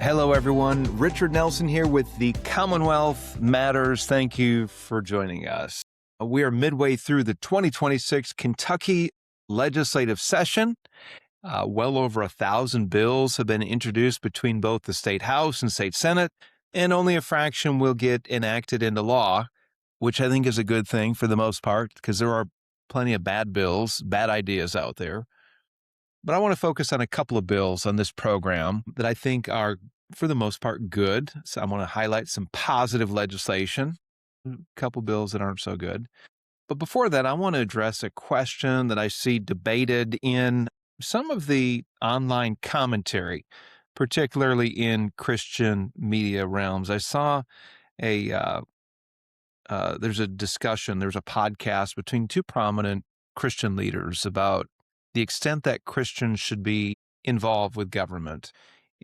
Hello, everyone. Richard Nelson here with the Commonwealth Matters. Thank you for joining us. We are midway through the 2026 Kentucky legislative session. Well over 1,000 bills have been introduced between both the state House and state Senate, and only a fraction will get enacted into law, which I think is a good thing for the most part, because there are plenty of bad bills, bad ideas out there. But I want to focus on a couple of bills on this program that I think are, for the most part, good. So I want to highlight some positive legislation, a couple bills that aren't so good. But before that, I want to address a question that I see debated in some of the online commentary, particularly in Christian media realms. I saw there's a discussion, there's a podcast between two prominent Christian leaders about the extent that Christians should be involved with government.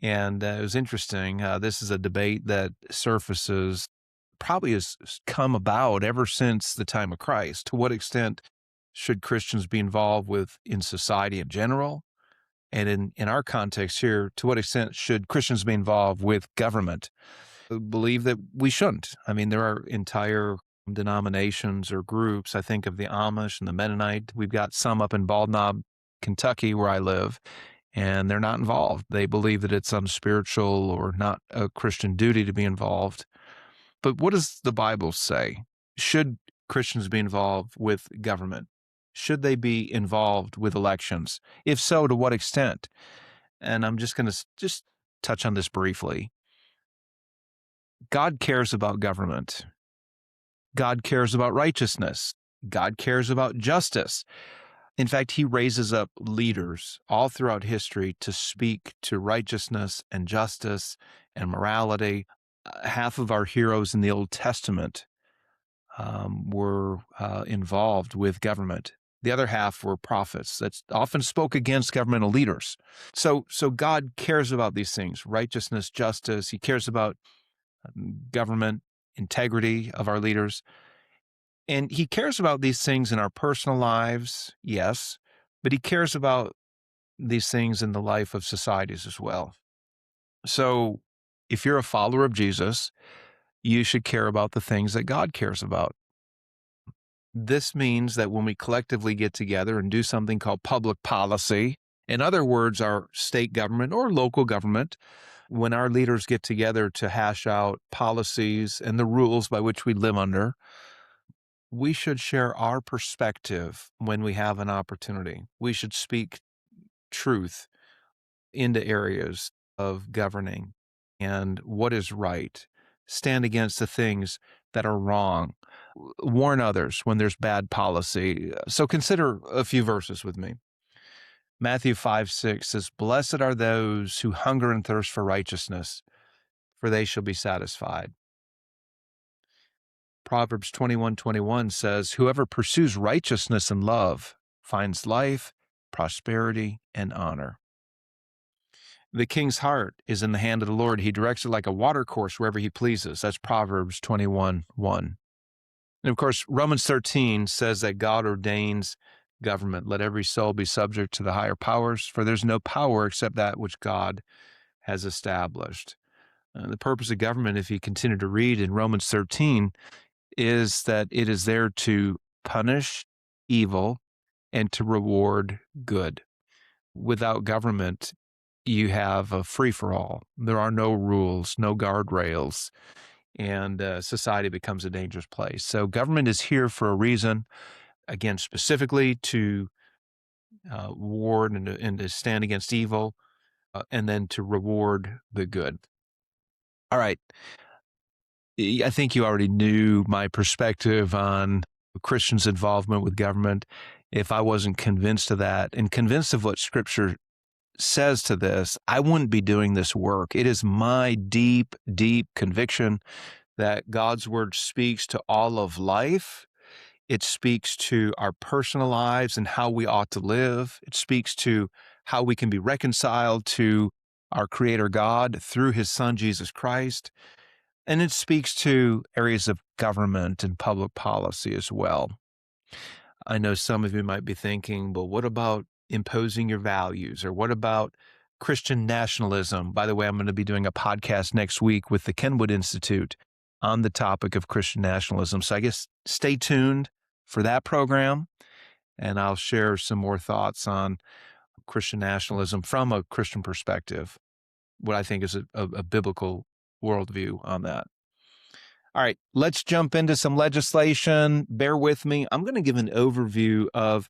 And it was interesting. This is a debate that surfaces, probably has come about ever since the time of Christ. To what extent should Christians be involved in society in general? And in our context here, to what extent should Christians be involved with government? I believe that we shouldn't. I mean, there are entire denominations or groups. I think of the Amish and the Mennonite. We've got some up in Bald Knob, Kentucky, where I live, and they're not involved. They believe that it's unspiritual or not a Christian duty to be involved. But what does the Bible say? Should Christians be involved with government? Should they be involved with elections? If so, to what extent? And I'm just going to just touch on this briefly. God cares about government. God cares about righteousness. God cares about justice. In fact, he raises up leaders all throughout history to speak to righteousness and justice and morality. Half of our heroes in the Old Testament were involved with government. The other half were prophets that often spoke against governmental leaders. So God cares about these things, righteousness, justice. He cares about government, integrity of our leaders. And he cares about these things in our personal lives, yes, but he cares about these things in the life of societies as well. So if you're a follower of Jesus, you should care about the things that God cares about. This means that when we collectively get together and do something called public policy, in other words, our state government or local government, when our leaders get together to hash out policies and the rules by which we live under, we should share our perspective when we have an opportunity. We should speak truth into areas of governing and what is right. Stand against the things that are wrong. Warn others when there's bad policy. So consider a few verses with me. Matthew 5:6 says, "Blessed are those who hunger and thirst for righteousness, for they shall be satisfied." Proverbs 21:21 says, "Whoever pursues righteousness and love finds life, prosperity, and honor." The king's heart is in the hand of the Lord. He directs it like a water course wherever he pleases. That's Proverbs 21:1. And of course, Romans 13 says that God ordains government. Let every soul be subject to the higher powers, for there's no power except that which God has established. The purpose of government, if you continue to read in Romans 13, is that it is there to punish evil and to reward good. Without government, you have a free-for-all. There are no rules, no guardrails, and society becomes a dangerous place. So government is here for a reason, again, specifically to ward and to stand against evil, and then to reward the good. All right. I think you already knew my perspective on Christians' involvement with government. If I wasn't convinced of that and convinced of what Scripture says to this, I wouldn't be doing this work. It is my deep, deep conviction that God's Word speaks to all of life. It speaks to our personal lives and how we ought to live. It speaks to how we can be reconciled to our Creator God through His Son, Jesus Christ. And it speaks to areas of government and public policy as well. I know some of you might be thinking, well, what about imposing your values? Or what about Christian nationalism. By the way, I'm going to be doing a podcast next week with the Kenwood Institute on the topic of Christian nationalism. So I guess stay tuned for that program, and I'll share some more thoughts on Christian nationalism from a Christian perspective, what I think is a biblical worldview on that. All right, let's jump into some legislation. Bear with me. I'm going to give an overview of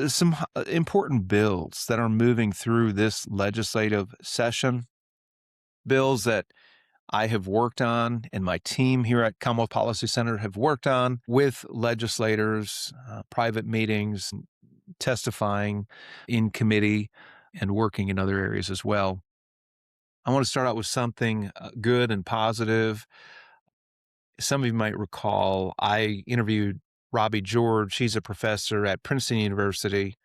some important bills that are moving through this legislative session, bills that I have worked on and my team here at Commonwealth Policy Center have worked on with legislators, private meetings, testifying in committee, and working in other areas as well. I want to start out with something good and positive. Some of you might recall I interviewed Robbie George. He's a professor at Princeton University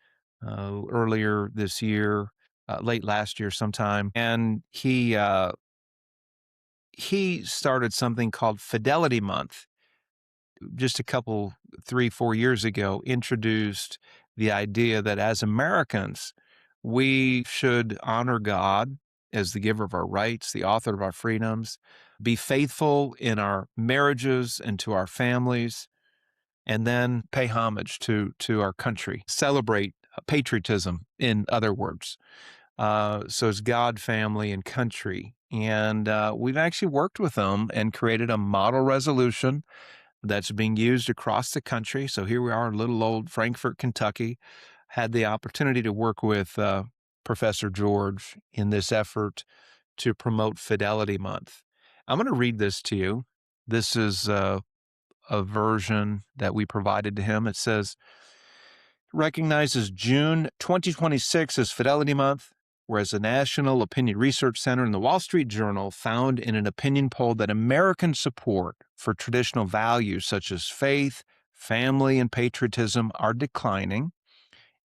earlier this year, late last year sometime. And he started something called Fidelity Month. Just a couple, 3-4 years ago, introduced the idea that as Americans, we should honor God as the giver of our rights, the author of our freedoms, be faithful in our marriages and to our families, and then pay homage to our country, celebrate patriotism, in other words. So it's God, family, and country. And we've actually worked with them and created a model resolution that's being used across the country. So here we are in little old Frankfort, Kentucky. Had the opportunity to work with Professor George in this effort to promote Fidelity Month. I'm going to read this to you. This is a version that we provided to him. It says, recognizes June 2026 as Fidelity Month, whereas the National Opinion Research Center and the Wall Street Journal found in an opinion poll that American support for traditional values such as faith, family, and patriotism are declining.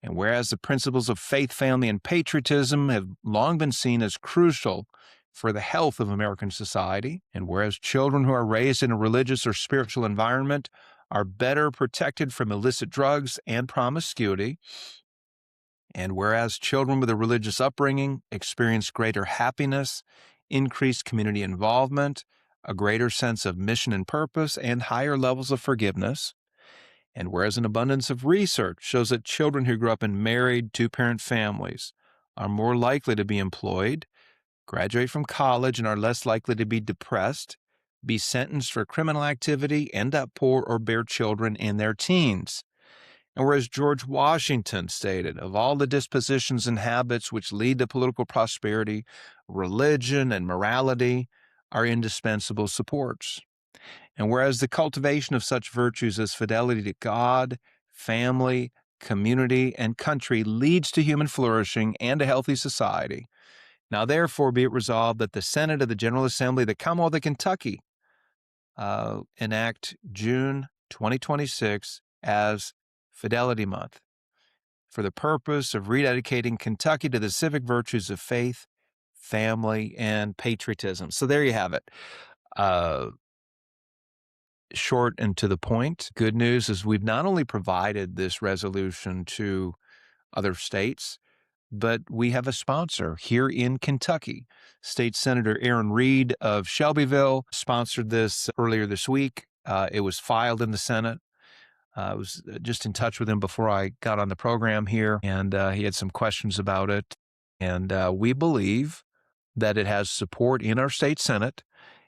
And whereas the principles of faith, family, and patriotism have long been seen as crucial for the health of American society, and whereas children who are raised in a religious or spiritual environment are better protected from illicit drugs and promiscuity, and whereas children with a religious upbringing experience greater happiness, increased community involvement, a greater sense of mission and purpose, and higher levels of forgiveness, and whereas an abundance of research shows that children who grew up in married two-parent families are more likely to be employed, graduate from college, and are less likely to be depressed, be sentenced for criminal activity, end up poor, or bear children in their teens. And whereas George Washington stated, of all the dispositions and habits which lead to political prosperity, religion and morality are indispensable supports. And whereas the cultivation of such virtues as fidelity to God, family, community, and country leads to human flourishing and a healthy society, now therefore be it resolved that the Senate of the General Assembly of the Commonwealth of Kentucky enact June 2026 as Fidelity Month for the purpose of rededicating Kentucky to the civic virtues of faith, family, and patriotism. So there you have it. Short and to the point. Good news is we've not only provided this resolution to other states, but we have a sponsor here in Kentucky. State Senator Aaron Reed of Shelbyville sponsored this earlier this week. It was filed in the Senate. I was just in touch with him before I got on the program here, and he had some questions about it. And we believe that it has support in our state Senate,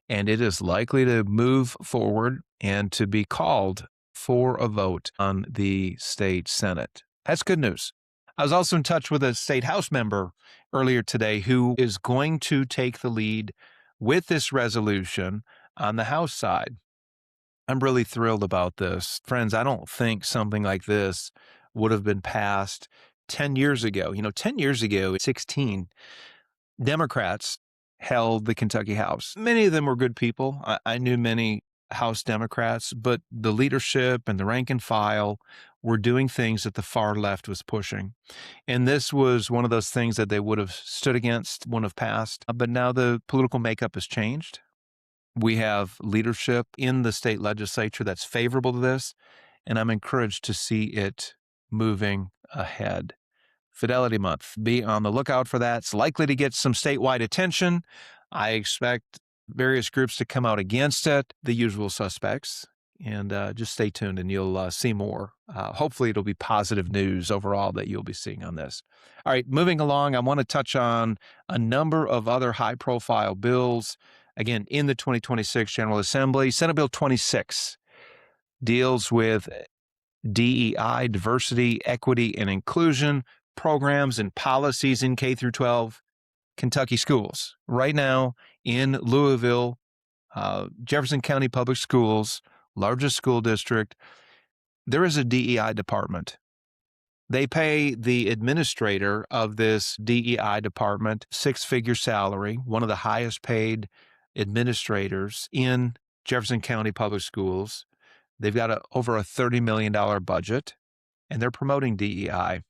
and it is likely to move forward and to be called for a vote on the state Senate. That's good news. I was also in touch with a state House member earlier today who is going to take the lead with this resolution on the House side. I'm really thrilled about this. Friends, I don't think something like this would have been passed 10 years ago. 10 years ago, 16 Democrats held the Kentucky House. Many of them were good people. I knew many House Democrats, but the leadership and the rank and file were doing things that the far left was pushing. And this was one of those things that they would have stood against, wouldn't have passed. But now the political makeup has changed. We have leadership in the state legislature that's favorable to this, and I'm encouraged to see it moving ahead. Fidelity Month. Be on the lookout for that. It's likely to get some statewide attention. I expect various groups to come out against it, the usual suspects. And just stay tuned and you'll see more. Hopefully it'll be positive news overall that you'll be seeing on this. All right, moving along, I want to touch on a number of other high-profile bills. Again, in the 2026 General Assembly, Senate Bill 26 deals with DEI, diversity, equity, and inclusion programs and policies in K through 12 Kentucky schools. Right now in Louisville, Jefferson County Public Schools, largest school district, there is a DEI department. They pay the administrator of this DEI department six-figure salary, one of the highest paid administrators in Jefferson County Public Schools. They've got over a $30 million budget, and they're promoting DEI.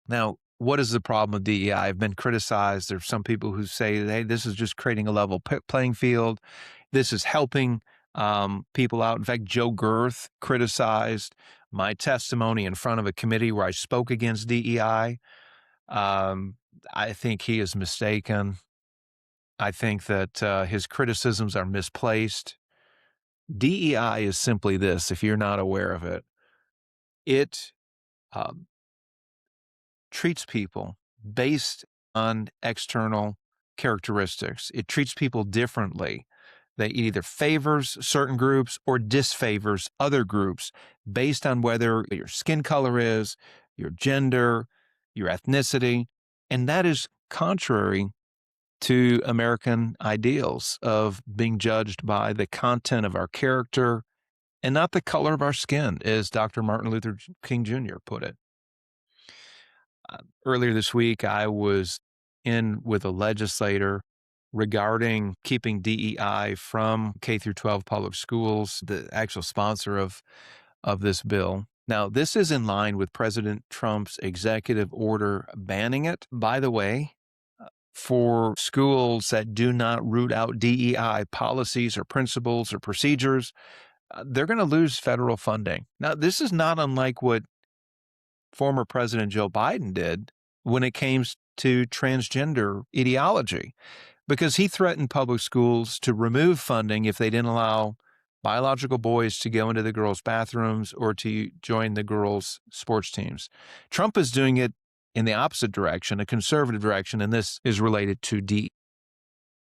Now, what is the problem with DEI? I've been criticized. There's some people who say, hey, this is just creating a level playing field. This is helping people out. In fact, Joe Girth criticized my testimony in front of a committee where I spoke against DEI. I think he is mistaken. I think that his criticisms are misplaced. DEI is simply this, if you're not aware of it. It treats people based on external characteristics. It treats people differently. It either favors certain groups or disfavors other groups based on whether your skin color is, your gender, your ethnicity. And that is contrary to American ideals of being judged by the content of our character and not the color of our skin, as Dr. Martin Luther King Jr. put it. Earlier this week, I was in with a legislator regarding keeping DEI from K through 12 public schools, the actual sponsor of this bill. Now, this is in line with President Trump's executive order banning it. By the way, for schools that do not root out DEI policies or principles or procedures, they're going to lose federal funding. Now, this is not unlike what former President Joe Biden did when it came to transgender ideology, because he threatened public schools to remove funding if they didn't allow biological boys to go into the girls' bathrooms or to join the girls' sports teams. Trump is doing it in the opposite direction, a conservative direction, and this is related to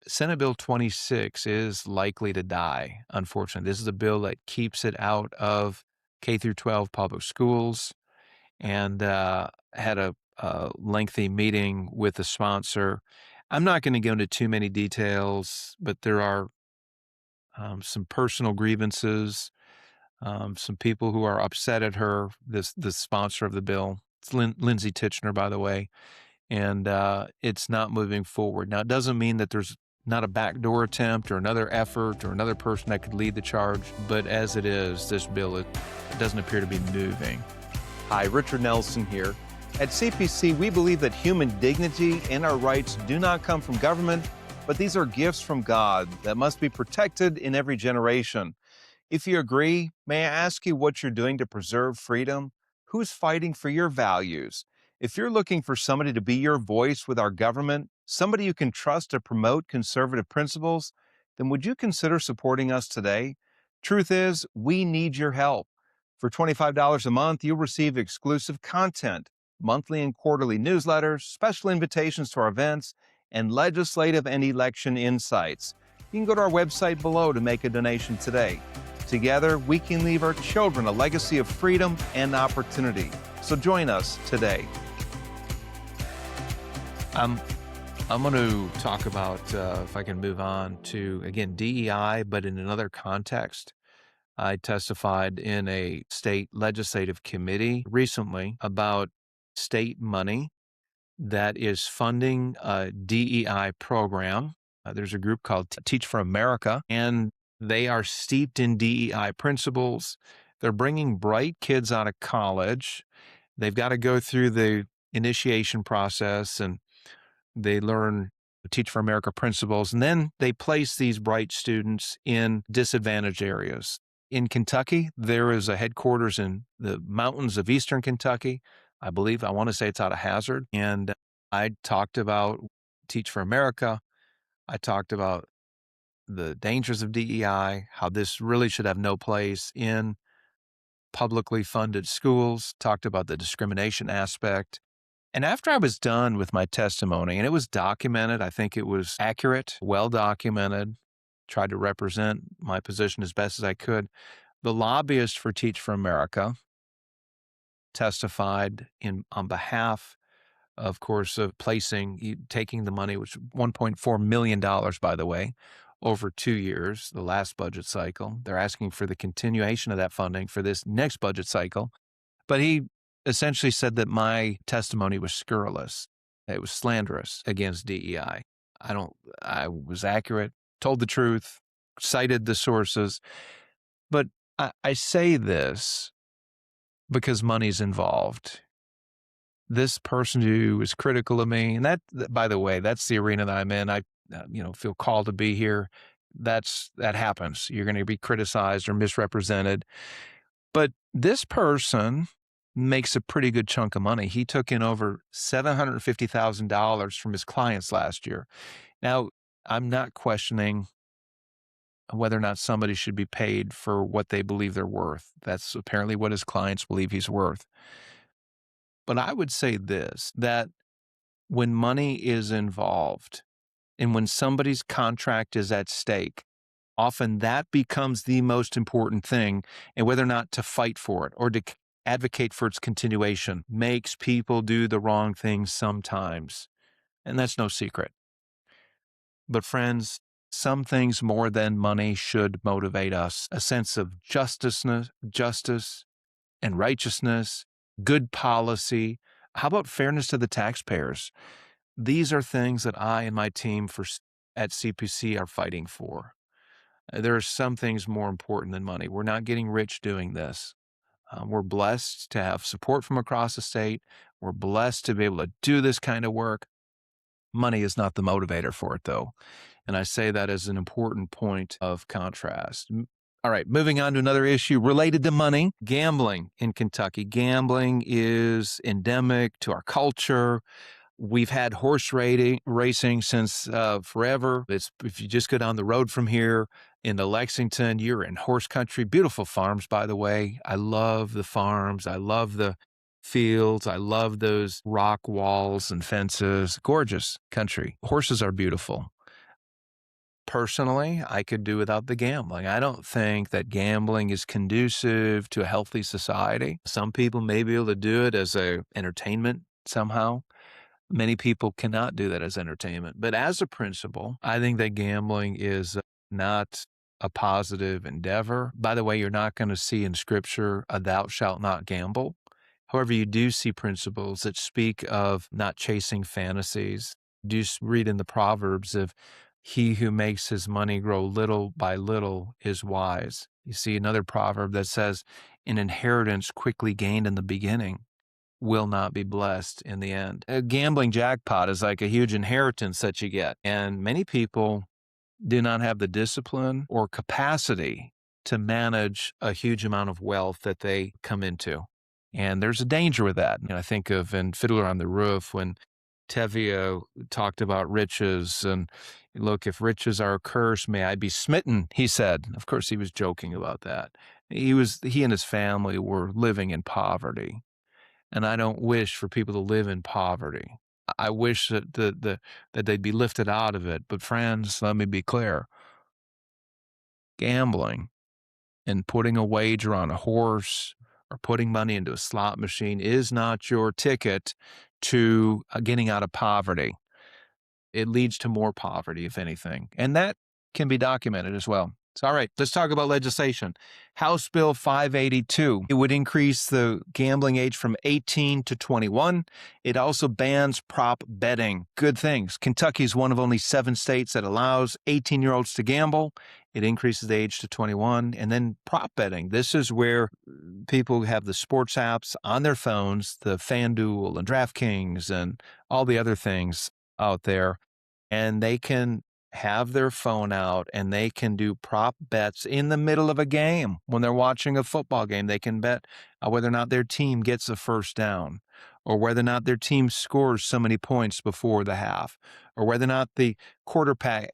Senate Bill 26 is likely to die, unfortunately. This is a bill that keeps it out of K through 12 public schools, and had a lengthy meeting with the sponsor. I'm not going to go into too many details, but there are some personal grievances, some people who are upset at her, the sponsor of the bill. It's Lindsay Titchener, by the way, and it's not moving forward. Now, it doesn't mean that there's not a backdoor attempt or another effort or another person that could lead the charge, but as it is, this bill, it doesn't appear to be moving. Hi, Richard Nelson here. At CPC, we believe that human dignity and our rights do not come from government, but these are gifts from God that must be protected in every generation. If you agree, may I ask you what you're doing to preserve freedom? Who's fighting for your values? If you're looking for somebody to be your voice with our government, somebody you can trust to promote conservative principles, then would you consider supporting us today? Truth is, we need your help. For $25 a month, you'll receive exclusive content, monthly and quarterly newsletters, special invitations to our events, and legislative and election insights. You can go to our website below to make a donation today. Together, we can leave our children a legacy of freedom and opportunity. So join us today. I'm going to talk about, if I can move on to, again, DEI, but in another context. I testified in a state legislative committee recently about state money that is funding a DEI program. There's a group called Teach for America, and they are steeped in DEI principles. They're bringing bright kids out of college. They've got to go through the initiation process, and they learn Teach for America principles, and then they place these bright students in disadvantaged areas. In Kentucky, there is a headquarters in the mountains of eastern Kentucky. I believe, I want to say it's out of Hazard. And I talked about Teach for America. I talked about the dangers of DEI, how this really should have no place in publicly funded schools, talked about the discrimination aspect. And after I was done with my testimony, and it was documented, I think it was accurate, well documented, tried to represent my position as best as I could. The lobbyist for Teach for America testified on behalf, of course, of taking the money, which $1.4 million, by the way, over 2 years, the last budget cycle. They're asking for the continuation of that funding for this next budget cycle. But he essentially said that my testimony was scurrilous. It was slanderous against DEI. I was accurate, told the truth, cited the sources. But I say this because money's involved. This person who is critical of me, and that, by the way, that's the arena that I'm in. I, feel called to be here. That happens. You're going to be criticized or misrepresented. But this person makes a pretty good chunk of money. He took in over $750,000 from his clients last year. Now, I'm not questioning whether or not somebody should be paid for what they believe they're worth. That's apparently what his clients believe he's worth. But I would say this, that when money is involved and when somebody's contract is at stake, often that becomes the most important thing, and whether or not to fight for it or to advocate for its continuation makes people do the wrong things sometimes. And that's no secret. But friends, some things more than money should motivate us. A sense of justice and righteousness, good policy. How about fairness to the taxpayers? These are things that I and my team at CPC are fighting for. There are some things more important than money. We're not getting rich doing this. We're blessed to have support from across the state. We're blessed to be able to do this kind of work. Money is not the motivator for it, though. And I say that as an important point of contrast. All right, moving on to another issue related to money, gambling in Kentucky. Gambling is endemic to our culture. We've had horse racing since forever. If you just go down the road from here into Lexington, you're in horse country. Beautiful farms, by the way. I love the farms. I love the fields. I love those rock walls and fences. Gorgeous country. Horses are beautiful. Personally, I could do without the gambling. I don't think that gambling is conducive to a healthy society. Some people may be able to do it as a entertainment somehow. Many people cannot do that as entertainment. But as a principle, I think that gambling is not a positive endeavor. By the way, you're not going to see in Scripture, thou shalt not gamble. However, you do see principles that speak of not chasing fantasies. You do read in the Proverbs of he who makes his money grow little by little is wise. You see another proverb that says, an inheritance quickly gained in the beginning will not be blessed in the end. A gambling jackpot is like a huge inheritance that you get. And many people do not have the discipline or capacity to manage a huge amount of wealth that they come into. And there's a danger with that. I think of in Fiddler on the Roof when Tevye talked about riches and look, if riches are a curse, may I be smitten, he said. Of course, he was joking about that. He and his family were living in poverty. And I don't wish for people to live in poverty. I wish that they'd be lifted out of it. But friends, let me be clear. Gambling and putting a wager on a horse or putting money into a slot machine is not your ticket to getting out of poverty. It leads to more poverty, if anything. And that can be documented as well. So, all right, let's talk about legislation. House Bill 582. It would increase the gambling age from 18 to 21. It also bans prop betting. Good things. Kentucky is one of only 7 states that allows 18-year-olds to gamble. It increases the age to 21. And then prop betting. This is where people have the sports apps on their phones, the FanDuel and DraftKings and all the other things out there. And they can have their phone out and they can do prop bets in the middle of a game. When they're watching a football game, they can bet whether or not their team gets a first down or whether or not their team scores so many points before the half, or whether or not the quarterback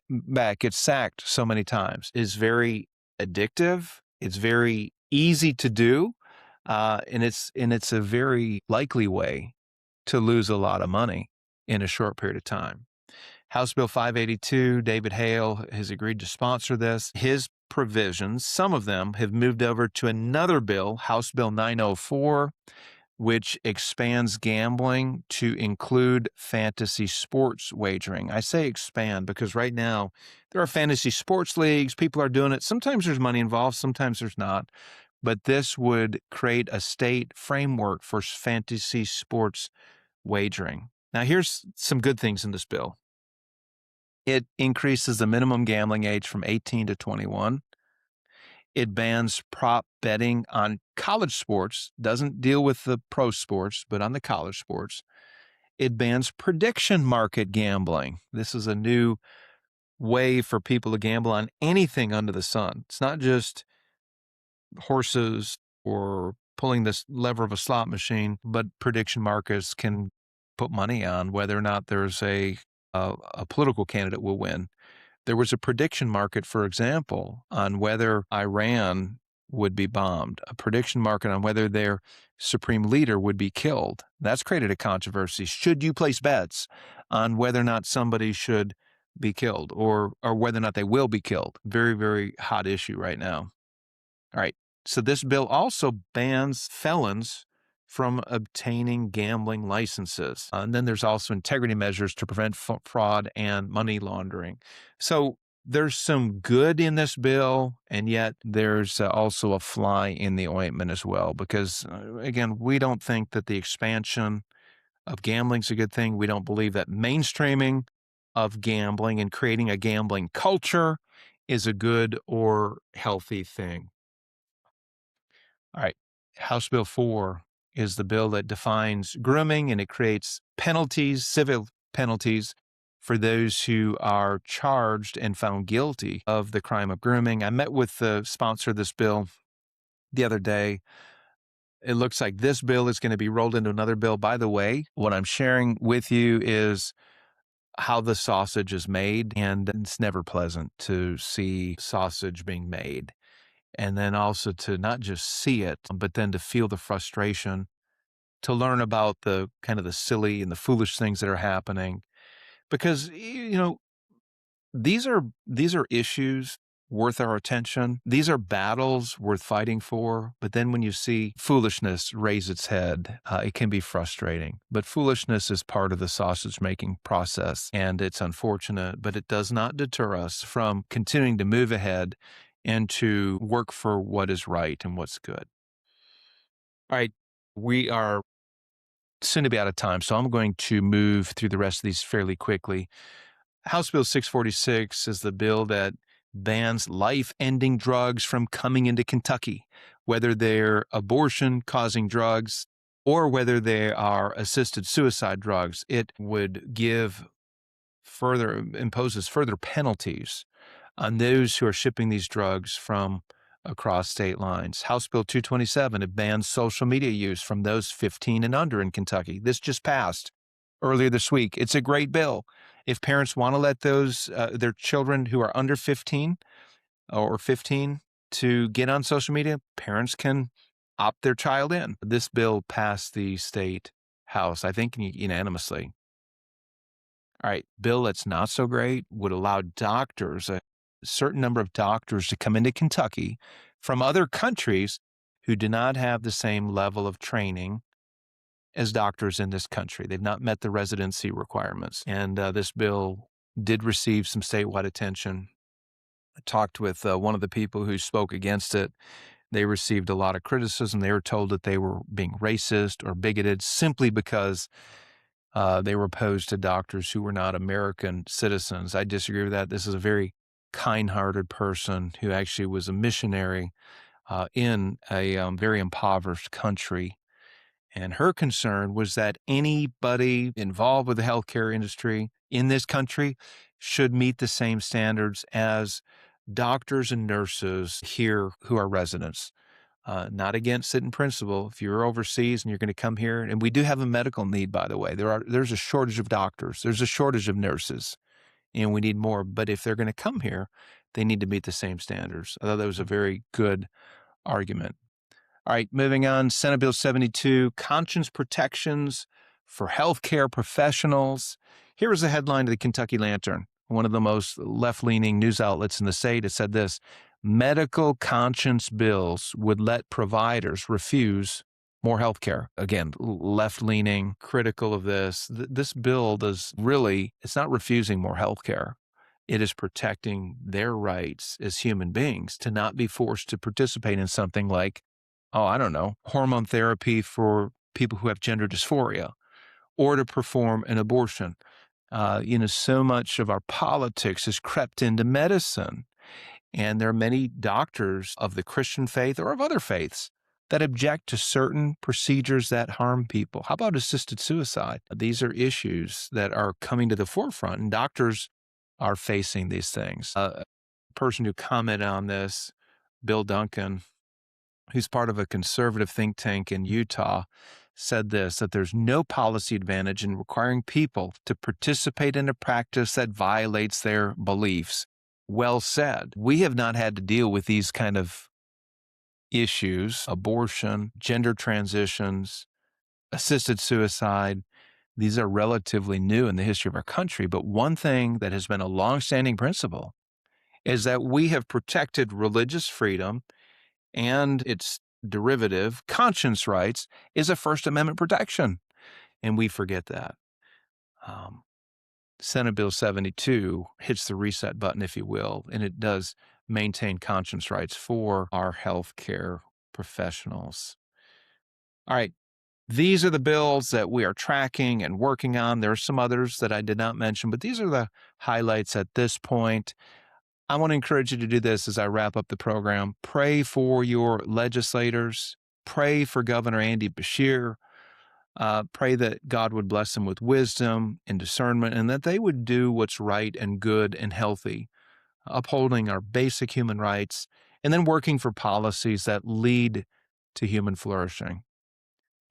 gets sacked so many times is very addictive. It's very easy to do, and it's a very likely way to lose a lot of money in a short period of time. House Bill 582, David Hale has agreed to sponsor this. His provisions, some of them have moved over to another bill, House Bill 904, which expands gambling to include fantasy sports wagering. I say expand because right now there are fantasy sports leagues. People are doing it. Sometimes there's money involved, sometimes there's not. But this would create a state framework for fantasy sports wagering. Now, here's some good things in this bill. It increases the minimum gambling age from 18 to 21. It bans prop betting on college sports, doesn't deal with the pro sports, but on the college sports. It bans prediction market gambling. This is a new way for people to gamble on anything under the sun. It's not just horses or pulling this lever of a slot machine, but prediction markets can put money on whether or not there's a political candidate will win. There was a prediction market, for example, on whether Iran would be bombed, a prediction market on whether their supreme leader would be killed. That's created a controversy. Should you place bets on whether or not somebody should be killed or whether or not they will be killed? Very, very hot issue right now. All right. So this bill also bans felons from obtaining gambling licenses. And then there's also integrity measures to prevent fraud and money laundering. So there's some good in this bill, and yet there's also a fly in the ointment as well, because again, we don't think that the expansion of gambling is a good thing. We don't believe that mainstreaming of gambling and creating a gambling culture is a good or healthy thing. All right, House Bill 4 is the bill that defines grooming, and it creates penalties, civil penalties, for those who are charged and found guilty of the crime of grooming. I met with the sponsor of this bill the other day. It looks like this bill is going to be rolled into another bill. By the way, what I'm sharing with you is how the sausage is made, and it's never pleasant to see sausage being made. And then also to not just see it, but then to feel the frustration, to learn about the kind of the silly and the foolish things that are happening. Because, these are issues worth our attention. These are battles worth fighting for. But then when you see foolishness raise its head, it can be frustrating. But foolishness is part of the sausage making process, and it's unfortunate, but it does not deter us from continuing to move ahead and to work for what is right and what's good. All right, we are soon to be out of time, so I'm going to move through the rest of these fairly quickly. House Bill 646 is the bill that bans life-ending drugs from coming into Kentucky, whether they're abortion-causing drugs or whether they are assisted suicide drugs. It would imposes further penalties on those who are shipping these drugs from across state lines. House Bill 227, it bans social media use from those 15 and under in Kentucky. This just passed earlier this week. It's a great bill. If parents want to let their children who are under 15 or 15 to get on social media, parents can opt their child in. This bill passed the state house, I think, unanimously. All right, bill that's not so great would allow doctors, a certain number of doctors, to come into Kentucky from other countries who do not have the same level of training as doctors in this country. They've not met the residency requirements. And this bill did receive some statewide attention. I talked with one of the people who spoke against it. They received a lot of criticism. They were told that they were being racist or bigoted simply because they were opposed to doctors who were not American citizens. I disagree with that. This is a very kind-hearted person who actually was a missionary in a very impoverished country. And her concern was that anybody involved with the healthcare industry in this country should meet the same standards as doctors and nurses here who are residents. Not against it in principle. If you're overseas and you're going to come here, and we do have a medical need, by the way, there's a shortage of doctors, there's a shortage of nurses, and we need more. But if they're going to come here, they need to meet the same standards. I thought that was a very good argument. All right, moving on. Senate Bill 72, conscience protections for healthcare professionals. Here is the headline of the Kentucky Lantern, one of the most left-leaning news outlets in the state. It said this: medical conscience bills would let providers refuse more health care. Again, left-leaning, critical of this. This bill does really, it's not refusing more health care. It is protecting their rights as human beings to not be forced to participate in something like, hormone therapy for people who have gender dysphoria, or to perform an abortion. So much of our politics has crept into medicine. And there are many doctors of the Christian faith or of other faiths that object to certain procedures that harm people. How about assisted suicide? These are issues that are coming to the forefront, and doctors are facing these things. A person who commented on this, Bill Duncan, who's part of a conservative think tank in Utah, said this, that there's no policy advantage in requiring people to participate in a practice that violates their beliefs. Well said. We have not had to deal with these kind of issues, abortion, gender transitions, assisted suicide. These are relatively new in the history of our country. But one thing that has been a longstanding principle is that we have protected religious freedom, and its derivative, conscience rights, is a First Amendment protection. And we forget that. Senate Bill 72 hits the reset button, if you will, and it does maintain conscience rights for our healthcare professionals. All right, these are the bills that we are tracking and working on. There are some others that I did not mention, but these are the highlights at this point. I want to encourage you to do this as I wrap up the program. Pray for your legislators. Pray for Governor Andy Beshear. Pray that God would bless them with wisdom and discernment, and that they would do what's right and good and healthy, upholding our basic human rights, and then working for policies that lead to human flourishing.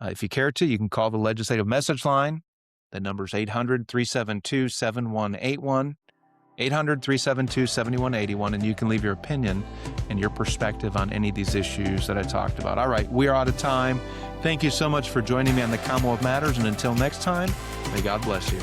If you care to, you can call the legislative message line. The number is 800-372-7181. 800-372-7181, and you can leave your opinion and your perspective on any of these issues that I talked about. All right, we are out of time. Thank you so much for joining me on the Commonwealth Matters, and until next time, may God bless you.